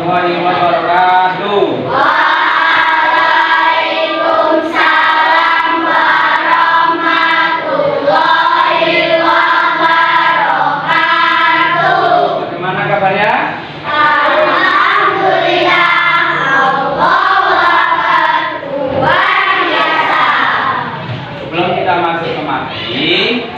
warahmatullahi wabarakatuh. Waalaikumsalam warahmatullahi wabarakatuh. Bagaimana kabarnya? Alhamdulillah, Allahu Akbar, luar biasa. Sebelum kita masuk ke materi,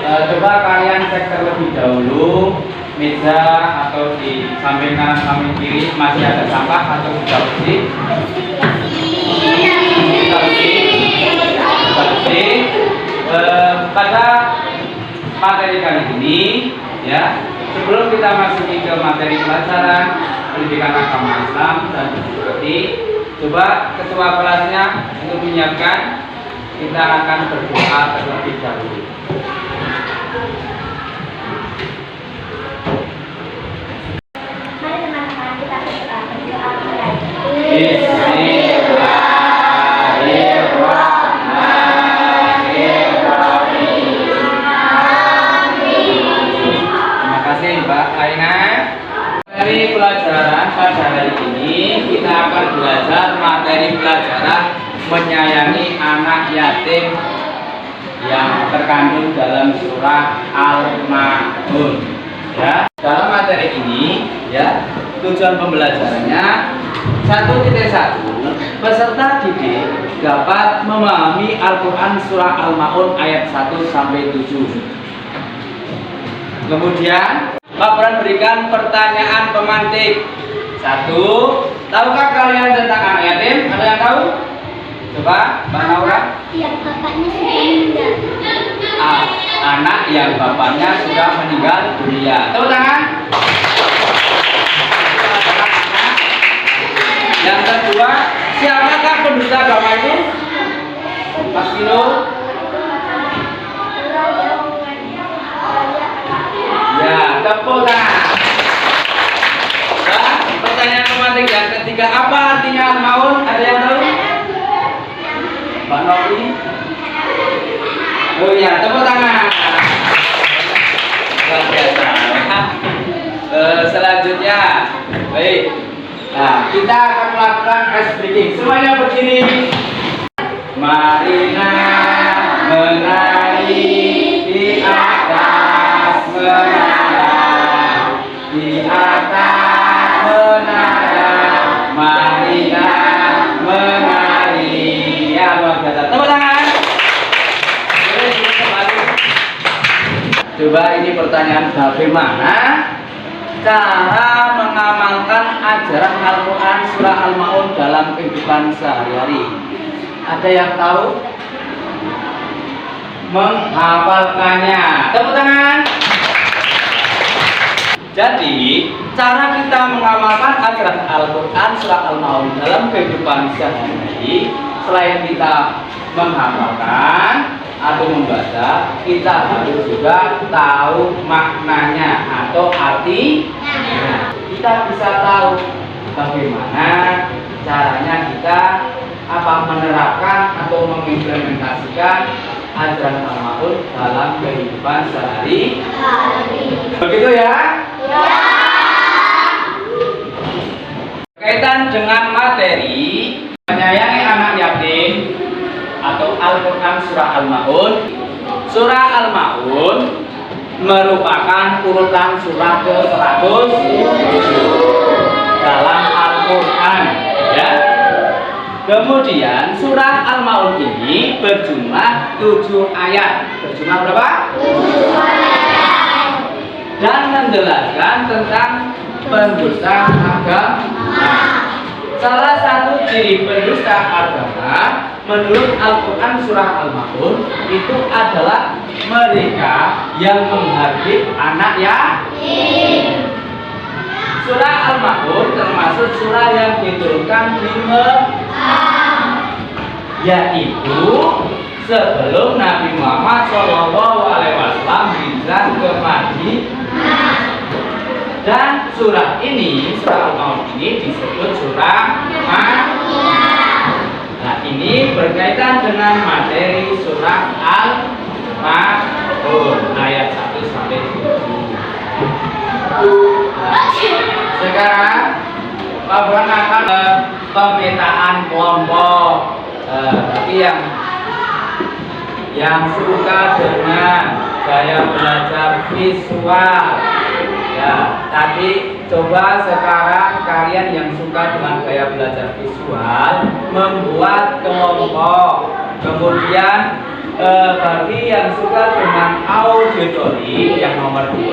coba kalian cek terlebih dahulu meja atau di samping kanan samping kiri masih ada sampah atau sudah bersih? Sudah bersih. Pada materi kali ini, ya, sebelum kita masuki ke materi pelajaran pendidikan agama Islam dan seperti, coba ketua kelasnya untuk menyiapkan, kita akan berdoa terlebih dahulu. Mari teman-teman kita berdoa mulai. Terima kasih Mbak Aina. Dari pelajaran pada hari ini kita akan belajar materi pelajaran menyayangi anak yatim yang terkandung dalam surah Al-Ma'un. Ya, dalam materi ini, ya, tujuan pembelajarannya 1.1 peserta didik dapat memahami Al-Quran surah Al-Ma'un ayat 1 sampai 7. Kemudian Pak Bran berikan pertanyaan pemantik. 1. Tahukah kalian tentang anak yatim? Ada yang tahu? Coba Mbak Naura. Yang bapaknya sudah meninggal. Anak yang bapaknya sudah meninggal dunia. Tepuk tangan. Yang kedua, siapakah pendusta agama itu? Mas Kino. Ya, tepuk tangan. Dan pertanyaan pemantik yang ketiga, apa artinya Al-Ma'un? Ada yang tahu? Mbak Novi. Oh ya, tepuk tangan. Luar biasa. Selanjutnya, baik. Nah, kita akan melakukan ice breaking. Semuanya berdiri. Marina menari di atas menara, di atas menara. Marina menari. Ya, luar biasa. Tepuk tangan. Coba ini pertanyaan, bagaimana cara mengamalkan ajaran Al-Quran surah Al-Ma'un dalam kehidupan sehari-hari? Ada yang tahu? Menghafalkannya. Tepuk tangan. Jadi, cara kita mengamalkan ajaran Al-Quran surah Al-Ma'un dalam kehidupan sehari-hari, selain kita menghafalkan atau membaca, kita harus juga tahu maknanya atau artinya. Kita bisa tahu bagaimana caranya kita menerapkan atau mengimplementasikan ajaran Al-Ma'un dalam kehidupan sehari-hari. Begitu ya? Ya. Berkaitan dengan materi menyayangi anak yatim atau Al-Quran surah Al-Ma'un. Surah Al-Ma'un merupakan urutan surah ke-107 dalam Al-Quran, ya. Kemudian surah Al-Ma'un ini berjumlah 7 ayat. Berjumlah berapa? 7 ayat. Dan menjelaskan tentang pendusta agama. Salah satu ciri pendusta agama menurut Al-Quran surah Al-Ma'un itu adalah mereka yang menghardik anak yatim. Surah Al-Ma'un termasuk surah yang diturunkan di Mekah, yaitu sebelum Nabi Muhammad SAW hijrah ke Madinah. Dan surah ini, surah Al-Ma'un ini disebut surah Makkiyah. Nah, ini berkaitan dengan materi surah Al-Ma'un ayat 1 sampai 7. Sekarang Pak Burhan akan pemetaan kelompok. Tapi yang suka dengan gaya belajar visual, ya. Tadi coba sekarang kalian yang suka dengan gaya belajar visual membuat kelompok. Kemudian bagi yang suka dengan auditori yang nomor 2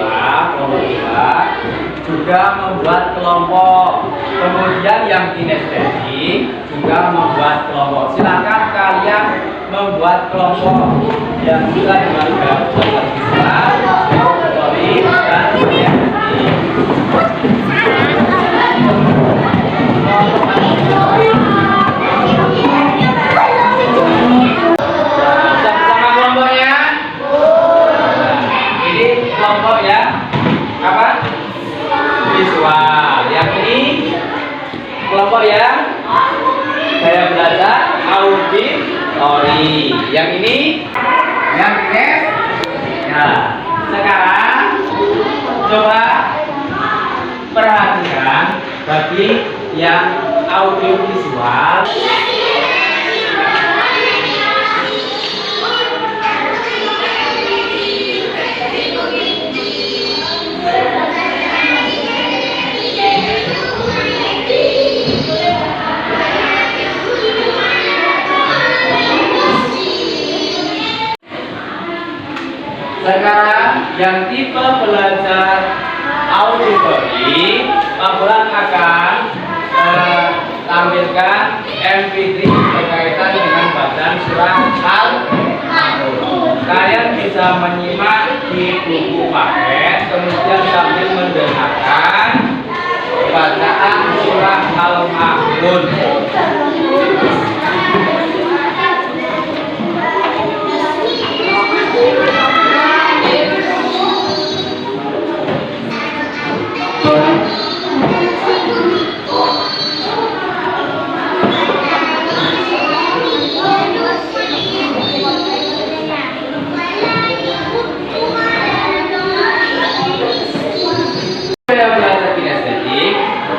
juga membuat kelompok. Kemudian yang kinestetik juga membuat kelompok. Silakan kalian membuat kelompok yang suka dengan gaya belajar visual, auditori dan kinestetik. Kelompok ya apa? Visual. Yang ini kelompok ya gaya belajar auditori. Yang ini yang kines. Ya. Sekarang coba perhatikan bagi yang audiovisual. Sekarang yang tipe belajar auditori, Pak Burhan akan tampilkan MP3 berkaitan dengan bacaan surah Al-Ma'un. Kalian bisa menyimak di buku paket, kemudian sambil mendengarkan bacaan surah Al-Ma'un.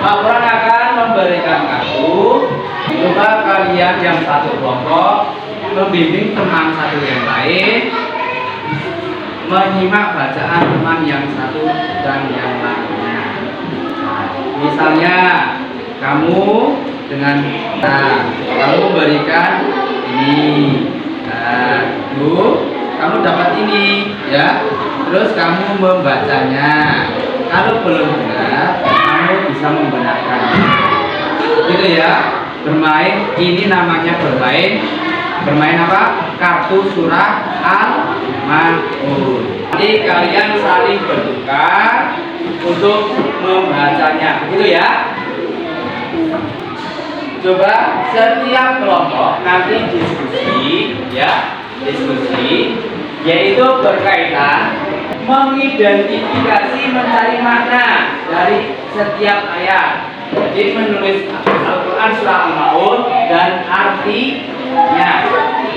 Pak Burhan akan memberikan kartu. Coba kalian yang satu kelompok membimbing teman satu yang lain menyimak bacaan teman yang satu dan yang lainnya. Nah, misalnya kamu dengan kamu berikan ini, kamu dapat ini, ya. Terus kamu membacanya. Kalau belum benar, kamu bisa membenarkan. Gitu ya. Bermain, ini namanya bermain. Bermain apa? Kartu surah Al-Ma'un. Jadi kalian saling bertukar untuk membacanya. Begitu ya. Coba setiap kelompok nanti diskusi, ya. Diskusi, yaitu berkaitan mengidentifikasi, mencari makna dari setiap ayat. Jadi menulis Al-Quran surah Al-Ma'un dan artinya.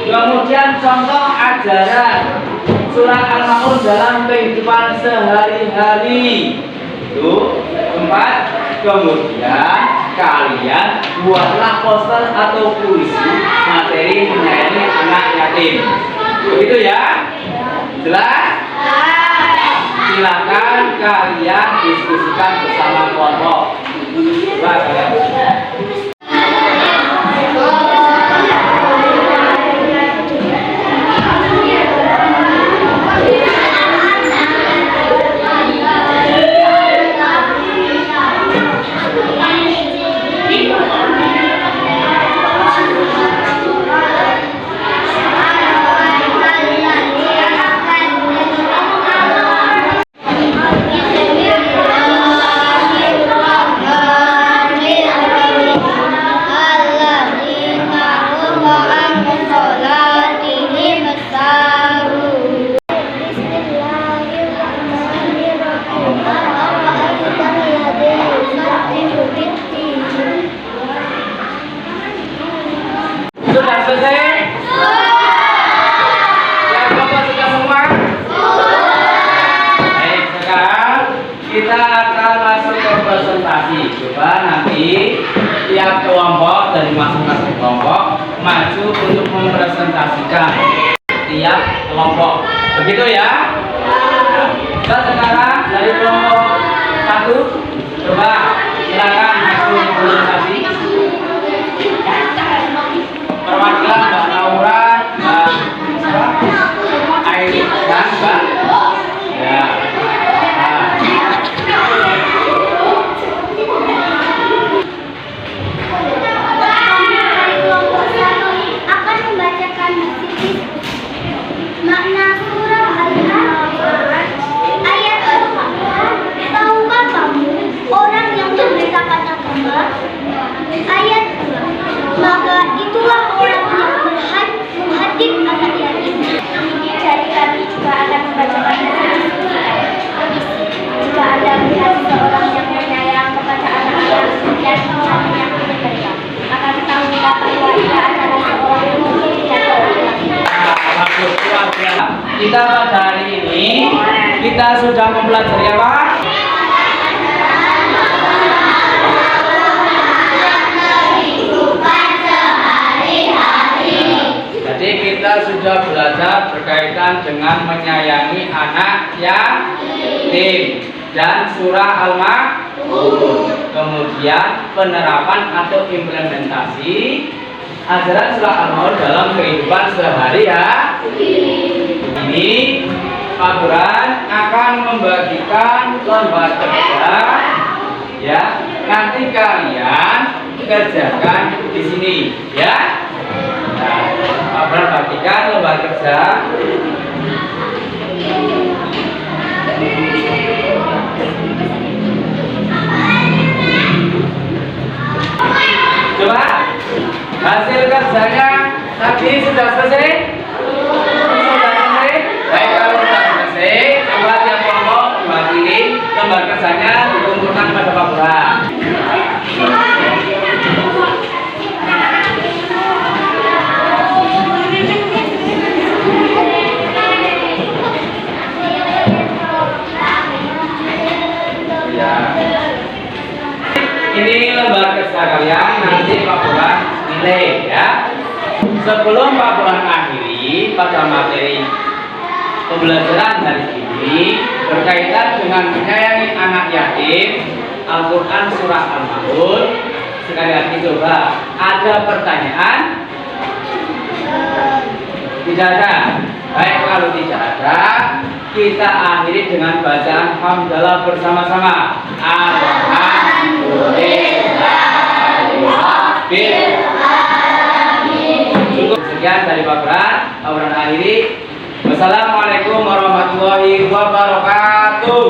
Kemudian contoh ajaran surah Al-Ma'un dalam kehidupan sehari-hari. Itu 4. Kemudian kalian buatlah poster atau puisi materi menyayangi anak yatim. Begitu ya? Jelas? Silakan kalian diskusikan bersama kelompok. Coba kalian. kelompok. Begitu ya? Nah, kita sekarang dari kelompok 1, coba silakan masuk implementasi. Perwakilan Mbak Naura, Mbak Airi dan Mbak. Ya. Nah. Kelompok 1 akan membacakan makna surah Al-Imran ayat 4. Tahukah kamu orang yang membedakan agama? Ayat 2. Maka itulah orang yang menghadir anak yatim. Dari kami juga akan membacakan jika Anda melihat seseorang yang menyayang kepada anak yatim dan menyayangi mereka, maka ketahuilah bahwa ia adalah seorang mukmin dan seorang laki-laki. Bagus, luar biasa. Kita pada hari ini kita sudah mempelajari apa? Jadi kita sudah belajar berkaitan dengan menyayangi anak yatim dan surah Al-Ma'un. Kemudian penerapan atau implementasi ajaran surah Al-Ma'un dalam kehidupan sehari-hari. Ini Pak Buran akan membagikan lembar kerja, ya. Nanti kalian kerjakan di sini, ya. Nah, Pak Buran bagikan lembar kerja. Coba hasil kerjanya tadi sudah selesai? Sudah selesai? Baik, kalau sudah selesai, coba tiap kelompok diwakili lembar kerjanya dikumpulkan pada Pak Buran. Ya. Ini lembar kerja kalian, nanti Pak Buran nilai, ya. Sebelum Pak Buran akhiri pada materi pembelajaran hari ini berkaitan dengan menyayangi anak yatim, Al-Quran surah Al-Ma'un. Sekali lagi coba, ada pertanyaan? Tidak ada. Baik, kalau tidak ada, kita akhiri dengan bacaan hamdalah bersama-sama. Cukup sekian dari Pak Buran. Pak Buran akhiri. Wassalamualaikum warahmatullahi wabarakatuh.